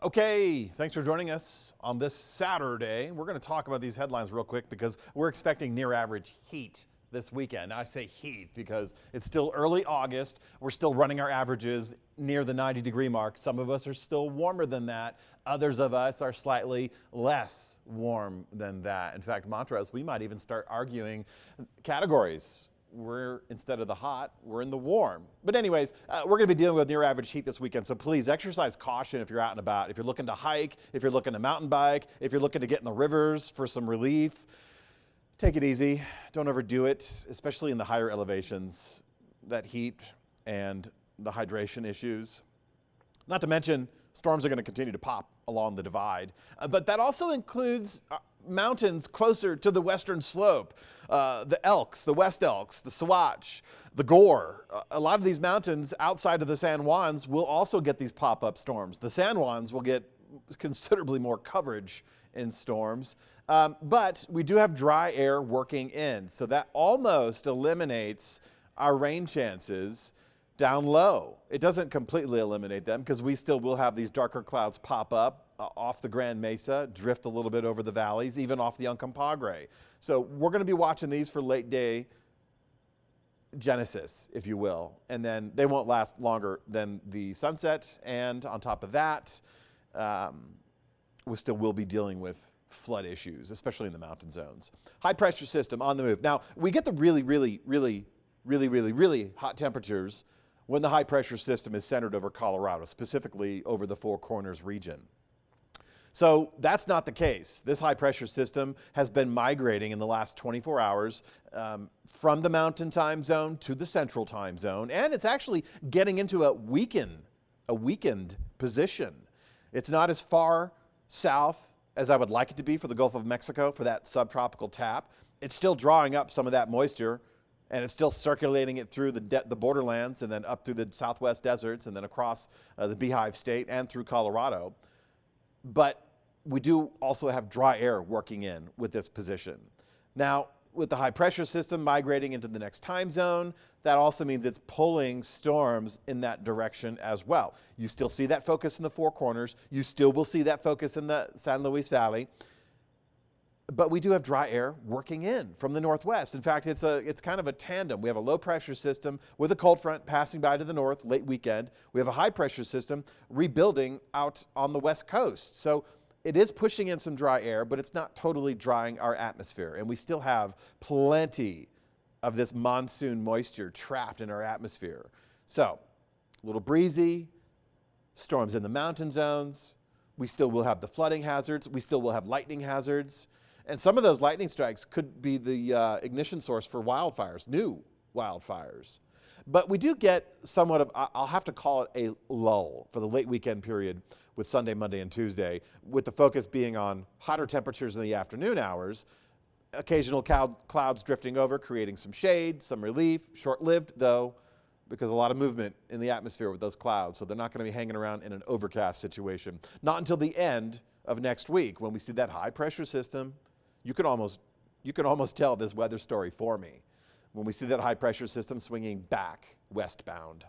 Okay, thanks for joining us on this Saturday. We're going to talk about these headlines real quick because we're expecting near average heat this weekend. Now, I say heat because it's still early August. We're still running our averages near the 90-degree mark. Some of us are still warmer than that. Others of us are slightly less warm than that. In fact, Montrose, we might even start arguing categories. Instead of the hot, we're in the warm. But anyways, we're going to be dealing with near average heat this weekend. So please exercise caution if you're out and about. If you're looking to hike, if you're looking to mountain bike, if you're looking to get in the rivers for some relief, take it easy. Don't overdo it, especially in the higher elevations, that heat and the hydration issues. Not to mention, storms are going to continue to pop along the divide. But that also includes mountains closer to the western slope. The Elks, the West Elks, the Saguache, the Gore. A lot of these mountains outside of the San Juans will also get these pop-up storms. The San Juans will get considerably more coverage in storms. But we do have dry air working in, so that almost eliminates our rain chances down low. It doesn't completely eliminate them because we still will have these darker clouds pop up off the Grand Mesa, drift a little bit over the valleys, even off the Uncompahgre. So we're going to be watching these for late day genesis, if you will, and then they won't last longer than the sunset. And on top of that, we still will be dealing with flood issues, especially in the mountain zones. High pressure system on the move. Now, we get the really hot temperatures when the high pressure system is centered over Colorado, specifically over the Four Corners region. So that's not the case. This high pressure system has been migrating in the last 24 hours from the mountain time zone to the central time zone, and it's actually getting into a weakened position. It's not as far south as I would like it to be for the Gulf of Mexico, for that subtropical tap. It's still drawing up some of that moisture, and it's still circulating it through the borderlands and then up through the southwest deserts and then across the Beehive State and through Colorado. But we do also have dry air working in with this position. Now, with the high pressure system migrating into the next time zone, that also means it's pulling storms in that direction as well. You still see that focus in the Four Corners. You still will see that focus in the San Luis Valley. But we do have dry air working in from the northwest. In fact, it's kind of a tandem. We have a low pressure system with a cold front passing by to the north late weekend. We have a high pressure system rebuilding out on the west coast. So it is pushing in some dry air, but it's not totally drying our atmosphere. And we still have plenty of this monsoon moisture trapped in our atmosphere. So a little breezy, storms in the mountain zones. We still will have the flooding hazards. We still will have lightning hazards. And some of those lightning strikes could be the ignition source for wildfires, new wildfires. But we do get somewhat of, I'll have to call it a lull for the late weekend period with Sunday, Monday, and Tuesday, with the focus being on hotter temperatures in the afternoon hours, occasional clouds drifting over, creating some shade, some relief, short-lived though, because a lot of movement in the atmosphere with those clouds, so they're not going to be hanging around in an overcast situation. Not until the end of next week when we see that high pressure system. You can almost tell this weather story for me when we see that high pressure system swinging back westbound.